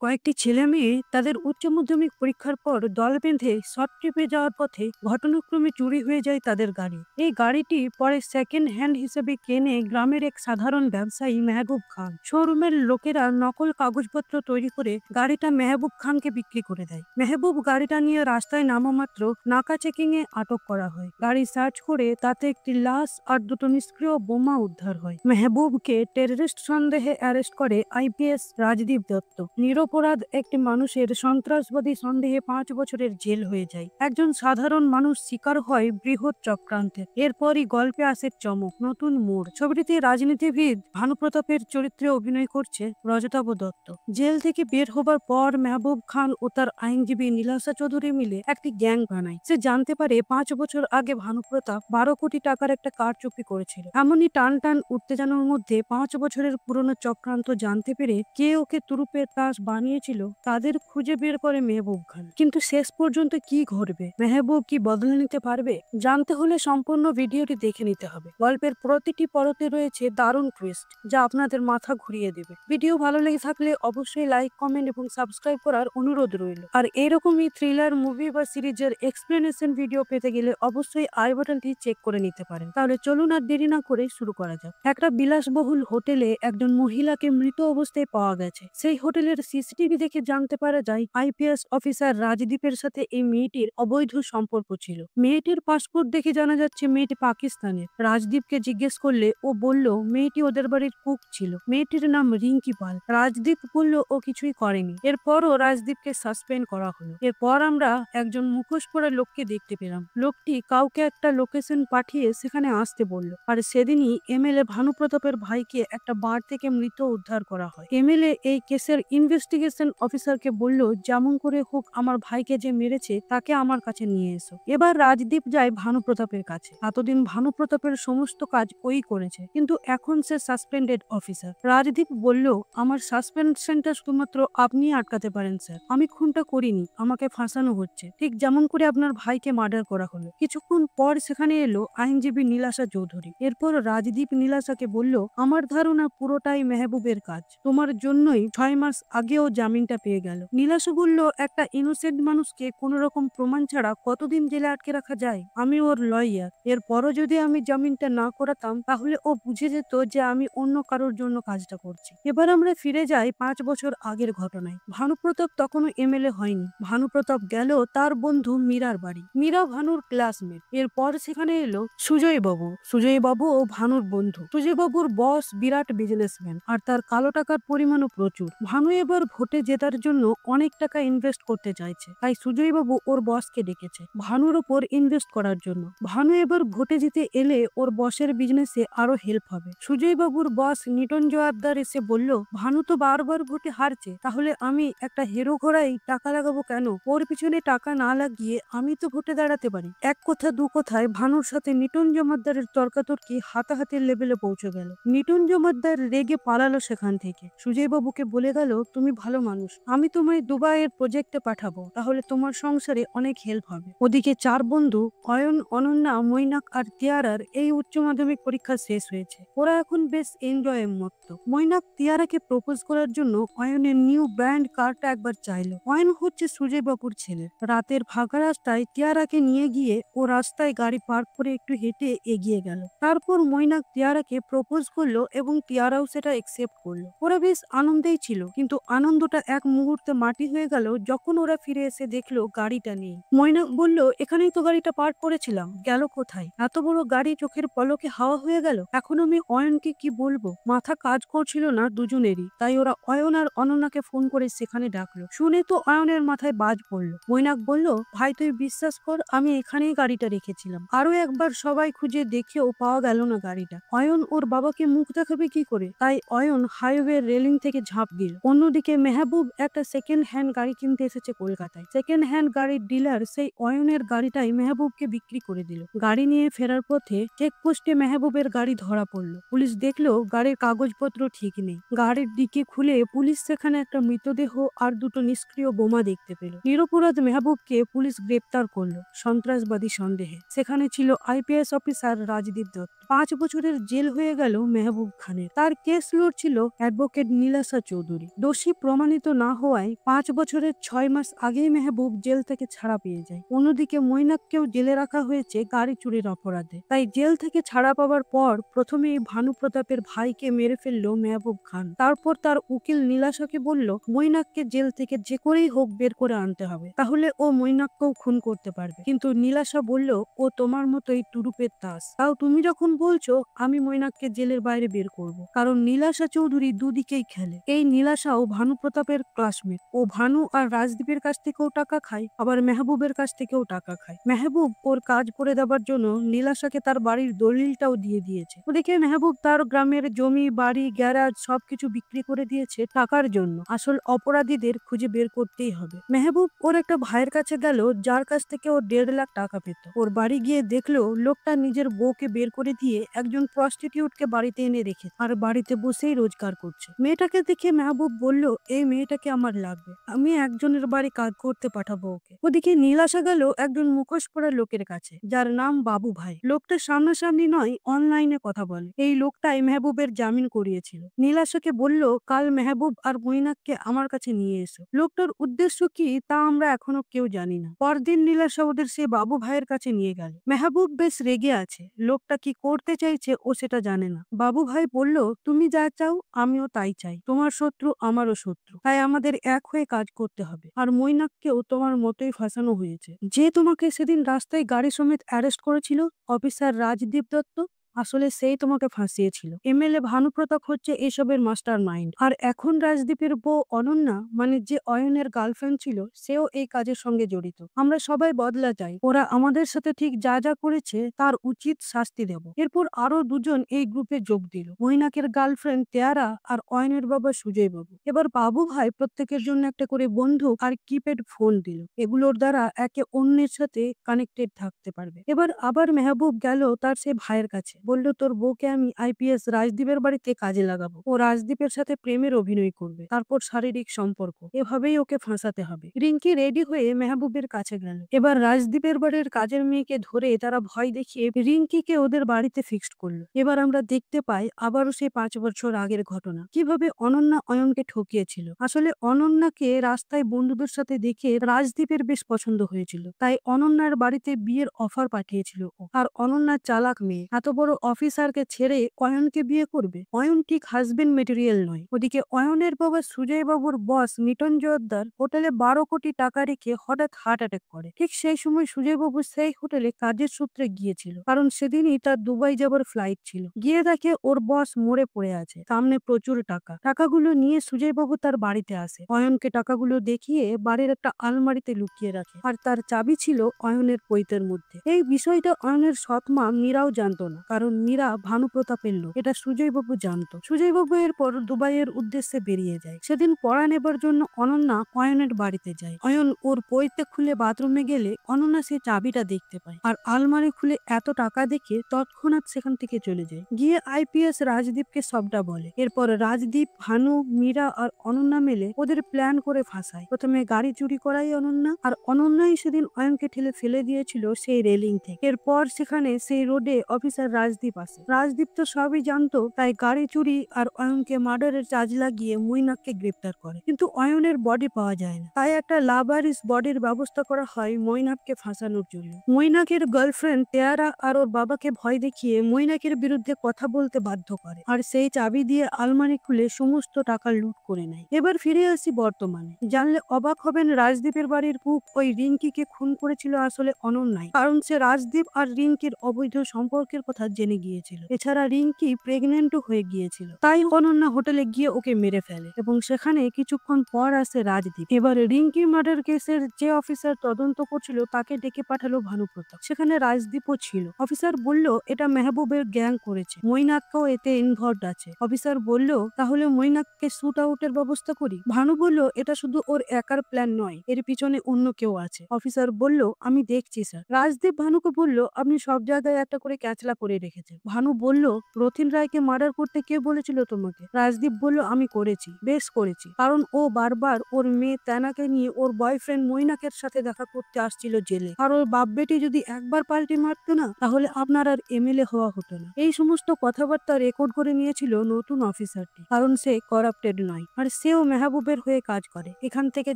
কয়েকটি ছেলে মেয়ে তাদের উচ্চ মাধ্যমিক পরীক্ষার পর দল বেঁধে শর্ট ট্রিপে যাওয়ার পথে ঘটনাক্রমে চুরি হয়ে যায় তাদের গাড়ি। এই গাড়িটি পরে সেকেন্ড হ্যান্ড হিসেবে কেনে গ্রামের এক সাধারণ ব্যবসায়ী মেহবুব খান। শোরুমের লোকেরা নকল কাগজপত্র তৈরি করে গাড়িটা মেহবুব খানকে বিক্রি করে দেয়। মেহবুব গাড়িটা নিয়ে রাস্তায় নামা মাত্র নাকা চেকিং এ আটক করা হয়। গাড়ি সার্চ করে তাতে একটি লাশ আর দুটো নিষ্ক্রিয় বোমা উদ্ধার হয়। মেহবুবকে টেররিস্ট সন্দেহে অ্যারেস্ট করে আইপিএস রাজদীপ দত্ত। নিরপরাধ একটি মানুষের সন্ত্রাসবাদী সন্দেহে 5 বছরের জেল হয়ে যায়। একজন সাধারণ মানুষ শিকার হয় বৃহৎ চক্রান্তের। এরপরই গল্পে আসে চমক, নতুন মোড়। ছবিটিতে রাজনীতিবিদ ভানুপ্রতাপের চরিত্রে অভিনয় করছে রজতাভ দত্ত। জেল থেকে বের হবার পর মেহবুব খান ও তার আইনজীবী নীলাশা চৌধুরী মিলে একটি গ্যাং বানায়। সে জানতে পারে 5 বছর আগে ভানুপ্রতাপ 12 কোটি টাকার একটা কারচুপি করেছিল। এমনই টান টান উত্তেজনার মধ্যে 5 বছরের পুরনো চক্রান্ত জানতে পেরে কে ওকে তুরুপের তাস বানিয়েছিল তাদের খুঁজে বের করে মেহবুব খান। কিন্তু শেষ পর্যন্ত কি ঘটবে? মেহবুব কি বদলে নিতে পারবে? জানতে হলে সম্পূর্ণ ভিডিওটি দেখে নিতে হবে। গল্পের প্রতিটি পরতে রয়েছে দারুণ টুইস্ট যা আপনাদের মাথা ঘুরিয়ে দেবে। ভিডিও ভালো লেগে থাকলে অবশ্যই লাইক, কমেন্ট এবং সাবস্ক্রাইব করার অনুরোধ রইল। আর এরকমই থ্রিলার মুভি বা সিরিজের এক্সপ্লেনেশন ভিডিও পেতে গেলে অবশ্যই আই বাটনটি চেক করে নিতে পারেন। তাহলে চলুন আর দেরি না করে শুরু করা যাক। একটা বিলাসবহুল হোটেলে একজন মহিলাকে মৃত অবস্থায় পাওয়া গেছে। সেই হোটেলের সিসিটিভি দেখে জানতে পারা যায় আইপিএস অফিসার রাজদীপের সাথে এই মেয়েটির অবৈধ সম্পর্ক ছিল। মেয়েটির পাসপোর্ট দেখে জানা যাচ্ছে মেয়েটি পাকিস্তানের। রাজদীপকে জিজ্ঞেস করলে ও বলল মেয়েটি ওদের বাড়ির কুক ছিল। মেয়েটির নাম রিঙ্কি পাল। রাজদীপ বলল ও কিছুই করেনি। এরপরও রাজদীপকে সাসপেন্ড করা হলো। এরপর আমরা একজন মুখোশ পরা লোককে দেখতে পেলাম। লোকটি কাউকে একটা লোকেশন পাঠিয়ে সেখানে আসতে বলল। আর সেদিনই এমএলএ ভানুপ্রতাপের ভাইকে একটা বার থেকে মৃত উদ্ধার করা হয়। এমএলএ এই কেসের ইনভেস্টিগেশন অফিসারকে বলল যেমন করে হোক আমার ভাইকে যে মেরেছে তাকে আমার কাছে নিয়ে এসো। এবার রাজদীপ যায় ভানুপ্রতাপের কাছে। এতদিন ভানুপ্রতাপের সমস্ত কাজ ওই করেছে, কিন্তু এখন সে সাসপেন্ডেড অফিসার। রাজদীপ বলল আমার সাসপেনশনটা শুধুমাত্র আপনি আটকাতে পারেন স্যার। আমি খুনটা করিনি, আমাকে ফাঁসানো হচ্ছে, ঠিক যেমন করে আপনার ভাইকে মার্ডার করা হলো। কিছুক্ষণ পর সেখানে এলো আইনজীবী নীলাশা চৌধুরী। এরপর রাজদীপ নীলাশাকে বলল আমার ধারণা পুরোটাই মেহবুবের কাজ। তোমার জন্যই 6 মাস আগেও জামিনটা পেয়ে গেল। নীলাশা বলল একটা ইনোসেন্ট মানুষকে কোন রকম প্রমাণ ছাড়া কতদিন জেলে আটকে রাখা যায়? আমি ওর লয়ার। এরপরও যদি আমি জামিনটা না করাতাম তাহলে ও বুঝে যেত যে আমি অন্য কারোর জন্য কাজটা করছি। এবার আমরা ফিরে যাই 5 বছর আগের ঘটনায়। ভানুপ্রতাপ তখনও এমএলএ হয়নি। ভানুপ্রতাপ গেল তার বন্ধু মীরার বাড়ি। মীরা ভানুর ক্লাসমেট। এরপর সেখানে এলো সুজয় বাবু। সুজয় বাবু ও ভানুর বন্ধু। সুজয় বাবুর বস বিরাট বিজনেসম্যান আর তার কালো টাকার পরিমাণও প্রচুর। ভানু এবার ভোটে জেতার জন্য অনেক টাকা ইনভেস্ট করতে চাইছে, তাই সুজয় বাবু ওর বসকে ডেকেছে ভানুর ওপর ইনভেস্ট করার জন্য। ভানু এবার ভোটে জিতে এলে ওর বসের বিজনেসে আরো হেল্প হবে। সুজয় বাবুর বস নিটন জোয়ারদার এসে বলল ভানু তো বারবার ভোটে হারছে, তাহলে আমি একটা হেরো ঘোড়ায় টাকা লাগাবো কেন? ওর পিছনে টাকা না লাগিয়ে আমি তো ভোটে দাঁড়াতে পারি। এক কথা দু কথায় ভানুর সাথে নিটন জমাদ্দারের তর্কাতর্কি হাতাহাতির লেভেলে পৌঁছে গেল। নিটন জমাদ্দার রেগে পালালো সেখান থেকে। সুজয় বাবুকে বলে গেল তুমি ভালো মানুষ, আমি তোমায় দুবাইয়ের প্রজেক্টে পাঠাবো, তাহলে তোমার সংসারে অনেক হেল্প হবে। ওদিকে 4 বন্ধু অয়ন, অনন্যা, মৈনাক আর তিয়ারার এই উচ্চ মাধ্যমিক পরীক্ষা শেষ হয়েছে। ওরা এখন বেশ এনজয় মত্ত। মৈনাক তিয়ারাকে প্রপোজ করার জন্য অয়নের নিউ ব্র্যান্ড কারটা একবার চাইলো। অয়ন হচ্ছে সুজয় বাবুর ছেলে। রাতের ফাঁকা রাস্তায় তিয়ারাকে নিয়ে গিয়ে ও রাস্তায় গাড়ি পার্ক করে একটু হেঁটে এগিয়ে গেল। তারপর মৈনাক তিয়ারাকে প্রপোজ করলো এবং তিয়ারাও সেটা একসেপ্ট করলো। ওরা বেশ আনন্দেই ছিল, কিন্তু আনন্দটা এক মুহূর্তে মাটি হয়ে গেল যখন ওরা ফিরে এসে দেখলো গাড়িটা নেই। মৈনাক বলল এখানেই তো গাড়িটা পার্ক করেছিলাম, গেল কোথায়? এত বড় গাড়ি চোখের পলকে হাওয়া হয়ে গেল। এখন আমি অয়নকে কি বলবো? মাথা কাজ করছিল না দুজনেরই, তাই ওরা অয়ন আর অনন্যাকে ফোন করে সেখানে ডাকলো। শুনে তো অয়নের মাথায় বাজ পড়লো। মৈনাক বলল ভাই তুই বিশ্বাস কর, আমি এখানেই গাড়িটা রেখেছিলাম। আরো একবার সবাই খুঁজে দেখেও পাওয়া গেল না গাড়িটা। অয়ন ওর বাবাকে মুখ দেখাবে কি করে? তাই অয়ন হাইওয়ে রেলিং থেকে ঝাঁপ দিল। অন্যদিকে মেহবুব একটা সেকেন্ড হ্যান্ড গাড়ি কিনতে এসেছে কলকাতায়। সেকেন্ড হ্যান্ড গাড়ির ডিলার সেই অয়নের গাড়িটাই মেহবুবকে বিক্রি করে দিল। গাড়ি নিয়ে ফেরার পথে চেকপোস্টে মেহবুবের গাড়ি ধরা পড়লো। পুলিশ দেখলো গাড়ির কাগজপত্র ঠিক নেই। গাড়ির ডিকি খুলে পুলিশ সেখানে একটা মৃতদেহ আর দুটো নিষ্ক্রিয় বোমা দেখতে পেল। নিরপরাধ মেহবুবকে পুলিশ গ্রেপ্তার করলো সন্ত্রাসবাদী সন্দেহে। সেখানে ছিল আইপিএস অফিসার রাজদীপ দত্ত। 5 বছরের জেল হয়ে গেল মেহবুব খানের। তার কেস লড়ছিল অ্যাডভোকেট নীলাশা চৌধুরী। দোষী প্রমাণিত না হওয়ায় 5 বছরের 6 মাস আগেই মেহবুব জেল থেকে ছাড়া পেয়ে যায়। অন্যদিকে মৈনাককেও জেলে রাখা হয়েছে গাড়ি চুরির অপরাধে। তাই জেল থেকে ছাড়া পাওয়ার পর প্রথমেই ভানু প্রতাপের ভাইকে মেরে ফেলল মেহবুব খান। তারপর তার উকিল নীলাশাকে বলল মৈনাককে জেল থেকে যে করেই হোক বের করে আনতে হবে, তাহলে ও মৈনাককেও খুন করতে পারবে। কিন্তু নীলাশা বলল ও তোমার মতোই টুরুপের তাস, তাও তুমি যখন বলছো আমি মৈনাককে জেলের বাইরে বের করব। কারণ নীলাশা চৌধুরী দুদিকেই খেলে। এই নীলাশাও ভানু প্রতাপের ক্লাসমেট। ও ভানু আর রাজদীপের কাছ থেকেও টাকা খায়, আবার মেহবুবের কাছ থেকেও টাকা খায়। মেহবুব ওর কাজ করে দেওয়ার জন্য নীলাশাকে তার বাড়ির দলিলটাও দিয়ে দিয়েছে। ওদিকে মেহবুব তার গ্রামের জমি, বাড়ি, গ্যারাজ সবকিছু বিক্রি করে দিয়েছে টাকার জন্য। আসল অপরাধীদের খুঁজে বের করতেই হবে। মেহবুব ওর একটা ভাইয়ের কাছে গেল যার কাছ থেকে ও 1.5 লাখ টাকা পেত। ওর বাড়ি গিয়ে দেখলো লোকটা নিজের বউকে বের করে দিয়ে একজন প্রস্টিটিউটকে বাড়িতে এনে রেখে আর বাড়িতে বসেই রোজগার করছে। মেয়েটাকে দেখে মেহবুব বলল এই মেয়েটাকে আমার লাগবে, আমি একজনের বাড়ি কাজ করতে পাঠাবো ওকে। ওদিকে নীলাশা গেল একজন মুখোশ পরা লোকের কাছে যার নাম বাবু ভাই। লোকটা সামনাসামনি নয়, অনলাইনে কথা বলে। এই লোকটাই মেহবুবের জামিন করিয়েছিল। নীলাশাকে বলল কাল মেহবুব আর মৈনাককে আমার কাছে নিয়ে এসো। লোকটার উদ্দেশ্য কি তা আমরা এখনো কেউ জানি না। পরদিন নীলাশা ওদের সে বাবু ভাইয়ের কাছে নিয়ে গেল। মেহবুব বেশ রেগে আছে, লোকটা কি করতে চাইছে ও সেটা জানে না। বাবু ভাই বলল তুমি যা চাও আমিও তাই চাই, তোমার শত্রু আমারও শত্রু, তাই আমাদের এক হয়ে কাজ করতে হবে। আর মৈনাককেও তোমার মতোই ফাঁসানো হয়েছে। যে তোমাকে সেদিন রাস্তায় গাড়ি সমেত অ্যারেস্ট করেছিল, অফিসার রাজদীপ দত্ত, আসলে সেই তোমাকে ফাঁসিয়েছিল। এমএলএ ভানুপ্রতাপ হচ্ছে এসবের মাস্টার মাইন্ড। আর এখন রাজদীপের বউ অনন্যা, মানে যে অয়নের গার্লফ্রেন্ড ছিল, সেও এই কাজের সঙ্গে জড়িত। আমরা সবাই বদলা চাই, ওরা আমাদের সাথে ঠিক যা যা করেছে তার উচিত শাস্তি দেব। এরপর আরো দুজন এই গ্রুপে যোগ দিল, মৈনাকের গার্লফ্রেন্ড তেয়ারা আর অয়নের বাবা সুজয় বাবু। এবার বাবু ভাই প্রত্যেকের জন্য একটা করে বন্দুক আর কিপ্যাড ফোন দিল। এগুলোর দ্বারা একে অন্যের সাথে কানেক্টেড থাকতে পারবে। এবার আবার মেহবুব গেল তার সে ভাইয়ের কাছে, বলল তোর বউকে আমি আইপিএস রাজদীপের বাড়িতে কাজে লাগাবো। ও রাজদীপের সাথে প্রেমের অভিনয় করবে, তারপর শারীরিক সম্পর্ক, এভাবেই ওকে ফাঁসাতে হবে। রিঙ্কি রেডি হয়ে মেহবুবের কাছে গেল। এবার রাজদীপের বাড়ির কাজের মেয়েকে ধরে তারা ভয় দেখিয়ে রিঙ্কিকে ওদের বাড়িতে ফিক্সড করলো। এবার আমরা দেখতে পাই আবারও সেই 5 বছর আগের ঘটনা, কিভাবে অনন্যা অয়নকে ঠকিয়েছিল। আসলে অনন্যাকে রাস্তায় বন্ধুদের সাথে দেখে রাজদীপের বেশ পছন্দ হয়েছিল, তাই অনন্যার বাড়িতে বিয়ের অফার পাঠিয়েছিল ও। আর অনন্যা চালাক মেয়ে, এত বড় অফিসারকে ছেড়ে অয়নকে বিয়ে করবে? অয়ন ঠিক হাজবেন্ড মেটেরিয়াল নয়। ওদিকে অয়নের বাবা সুজয় বাবুর বস মিটন জোয়ারদার হোটেলে 12 কোটি টাকা রেখে হঠাৎ হার্ট অ্যাটাক করে। ঠিক সেই সময় সুজয় বাবু সেই হোটেলে কাজের সূত্রে গিয়েছিল, কারণ সেদিনই তার দুবাই যাবার ফ্লাইট ছিল। গিয়ে দেখে ওর বস মরে পড়ে আছে, সামনে প্রচুর টাকা। টাকাগুলো নিয়ে সুজয় বাবু তার বাড়িতে আসে। অয়নকে টাকাগুলো দেখিয়ে বাড়ির একটা আলমারিতে লুকিয়ে রাখে, আর তার চাবি ছিল অয়নের পৈতের মধ্যে। এই বিষয়টা অয়নের সৎ মা মীরাও জানতো না, কারণ মীরা ভানু প্রতাপের লোক। এটা সুজয় বাবু জানতো। সুজয় বাবু এরপর দুবাইয়ের উদ্দেশ্যে বেরিয়ে যায়। সেদিন পড়া নেবার জন্য অনন্যা অয়নের বাড়িতে যায়। অয়ন ওর পৈতে খুলে বাথরুমে গেলে অনন্যা সে চাবিটা দেখতে পায়, আর আলমারি খুলে এত টাকা দেখে তৎক্ষণাৎ সেখান থেকে চলে যায়। গিয়ে আইপিএস রাজদীপকে সবটা বলে। এরপর রাজদীপ, ভানু, মীরা আর অনন্যা মিলে ওদের প্ল্যান করে ফাঁসায়। প্রথমে গাড়ি চুরি করাই অনন্যা, আর অনন্যাই সেদিন অয়নকে ঠেলে ফেলে দিয়েছিল সেই রেলিং থেকে। এরপর সেখানে সেই রোডে অফিসার রাজদীপ আসে। রাজদীপ তো সবই জানতো, তাই গাড়ি চুরি আর অয়নকে মার্ডারের চার্জ লাগিয়ে মৈনাককে গ্রেপ্তার করে। কিন্তু অয়নের বডি পাওয়া যায় না, তাই একটা লাভারিস বডির ব্যবস্থা করা হয় মৈনাককে ফাঁসানোর জন্য। মৈনাকের গার্লফ্রেন্ড তেয়ারা আর ওর বাবাকে ভয় দেখিয়ে মৈনাকের বিরুদ্ধে কথা বলতে বাধ্য করে, আর সেই চাবি দিয়ে আলমারি খুলে সমস্ত টাকা লুট করে নেয়। এবার ফিরে আসি বর্তমানে। জানলে অবাক হবেন, রাজদীপের বাড়ির কুক ওই রিঙ্কিকে খুন করেছিল আসলে অনন্যাই, কারণ সে রাজদীপ আর রিঙ্কির অবৈধ সম্পর্কের কথা জেনে গিয়েছিল। এছাড়া রিঙ্কি প্রেগনেন্টও হয়ে গিয়েছিল, তাই অনন্যা হোটেলে গিয়ে ওকে মেরে ফেলে এবং সেখানে কিছুক্ষণ পর আসে রাজদীপ। এবার রিঙ্কি মার্ডার কেসের যে অফিসার তদন্ত করছিল তাকে ডেকে পাঠালো ভানুপ্রতাপ। সেখানে রাজদীপও ছিল। অফিসার বলল এটা মেহবুবের গ্যাং করেছে, মৈনাককেও এতে ইনভলভড আছে। অফিসার বলল তাহলে মৈনাককে শুট আউটের ব্যবস্থা করি। ভানু বলল এটা শুধু ওর একার প্ল্যান নয়, এর পিছনে অন্য কেউ আছে। অফিসার বলল আমি দেখছি স্যার। রাজদীপ ভানুকে বলল আপনি সব জায়গায় একটা করে ক্যাচলা করে রেখে রেখেছে। ভানু বলল, রথিন রায়কে মার্ডার করতে কে বলেছিল তোমাকে? রাজদীপ বলল, আমি করেছি, বেশ করেছি, কারণ ও বারবার ওর মেয়ে তেনাকে নিয়ে ওর বয়ফ্রেন্ড মৈনাকের সাথে দেখা করতে আসছিল জেলে। আর ওর বাপ বেটি যদি একবার পাল্টে মারতো না, তাহলে আপনার আর এমএলএ হওয়া হতো না। এই সমস্ত কথাবার্তা রেকর্ড করে নিয়েছিল নতুন অফিসারটি, কারণ সে করাপ্টেড নয়, আর সেও মেহবুবের হয়ে কাজ করে। এখান থেকে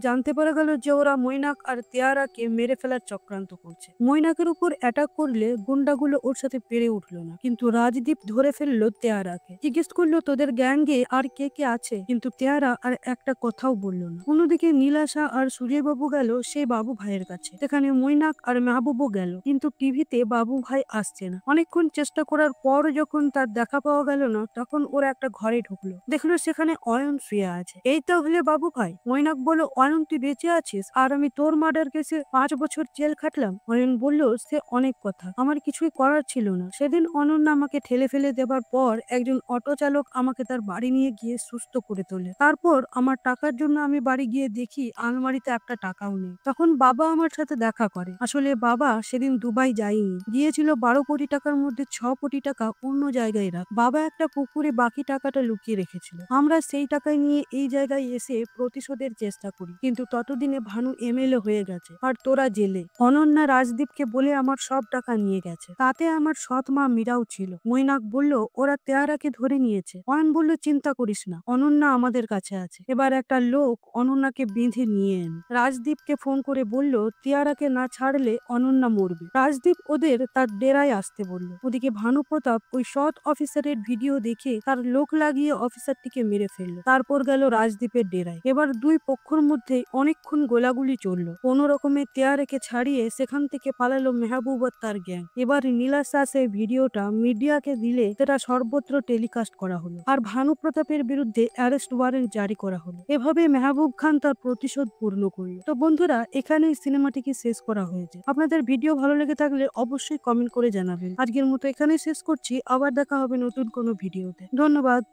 জানতে পারা গেল যে ওরা মৈনাক আর তেয়ারাকে মেরে ফেলার চক্রান্ত করছে। মৈনাকের উপর অ্যাটাক করলে গুন্ডাগুলো ওর সাথে পেরে উঠলো না, কিন্তু রাজদীপ ধরে ফেললো তেয়ারাকে। জিজ্ঞেস করলো তোদের গ্যাংয়ে আর কে কে আছে, কিন্তু তেয়ারা আর একটা কথাও বললো না। অন্যদিকে নীলাশা আর সূর্যবাবু গেল সেই বাবু ভাইয়ের কাছে, সেখানে মৈনাক আর মেহবুবও গেল, কিন্তু টিভিতে বাবু ভাই আসছে না। অনেকক্ষণ চেষ্টা করার পর যখন তার দেখা পাওয়া গেল না, তখন ওরা একটা ঘরে ঢুকলো, দেখলো সেখানে অয়ন শুয়ে আছে। এই তো হলে বাবু ভাই। মৈনাক বলল, অয়ন তুই বেঁচে আছিস, আর আমি তোর মার্ডার কেসে 5 বছর জেল খাটলাম। অয়ন বলল, সে অনেক কথা, আমার কিছুই করার ছিল না। সেদিন অনন্যা আমাকে ঠেলে ফেলে দেবার পর একজন অটো চালক আমাকে তার বাড়ি নিয়ে গিয়ে সুস্থ করে তোলে। তারপর আমার টাকার জন্য আমি বাড়ি গিয়ে দেখি আলমারিতে একটা টাকাও নেই। তখন বাবা আমার সাথে দেখা করে। আসলে বাবা সেদিন দুবাই যায়নি, গিয়েছিল 12 কোটি টাকার মধ্যে 6 কোটি টাকা অন্য জায়গায় রাখ। বাবা একটা পুকুরে বাকি টাকাটা লুকিয়ে রেখেছিল। আমরা সেই টাকায় নিয়ে এই জায়গায় এসে প্রতিশোধের চেষ্টা করি, কিন্তু ততদিনে ভানু এমএলএ হয়ে গেছে আর তোরা জেলে। অনন্যা রাজদীপকে বলে আমার সব টাকা নিয়ে গেছে, তাতে আমার সৎ মা মীরাও ছিল। মৈনাক বলল, ওরা তেয়ারাকে ধরে নিয়েছে। অয়ন বলল, চিন্তা করিস না, অনন্যা আমাদের কাছে আছে। এবার একটা লোক অনন্যাকে বেঁধে নিয়ে এন। রাজদীপকে ফোন করে বলল, তেয়ারাকে না ছাড়লে অনন্যা মরবে। রাজদীপ ওদের তার ডেরায় আসতে বলল। ওদিকে ভানু প্রতাপ ওই সৎ অফিসারের ভিডিও দেখে তার লোক লাগিয়ে অফিসারটিকে মেরে ফেললো। তারপর গেল রাজদীপের ডেরায়। এবার দুই পক্ষের মধ্যে অনেকক্ষণ গোলাগুলি চললো। কোনো রকমে তেয়ারাকে ছাড়িয়ে সেখান থেকে পালালো মেহবুব আর তার গ্যাং। এবার নীলাশা সেই ভিডিওটা মিডিয়াকে দিলে সেটা সর্বত্র টেলিকাস্ট করা হলো, আর ভানু প্রতাপের বিরুদ্ধে অ্যারেস্ট ওয়ারেন্ট জারি করা হলো। এভাবে মেহবুব খান তার প্রতিশোধ পূর্ণ করল। তো বন্ধুরা, এখানেই সিনেমাটিকে শেষ করা হয়েছে। আপনাদের ভিডিও ভালো লেগে থাকলে অবশ্যই কমেন্ট করে জানাবেন। আজকের মতো এখানেই শেষ করছি, আবার দেখা হবে নতুন কোনো ভিডিওতে। ধন্যবাদ।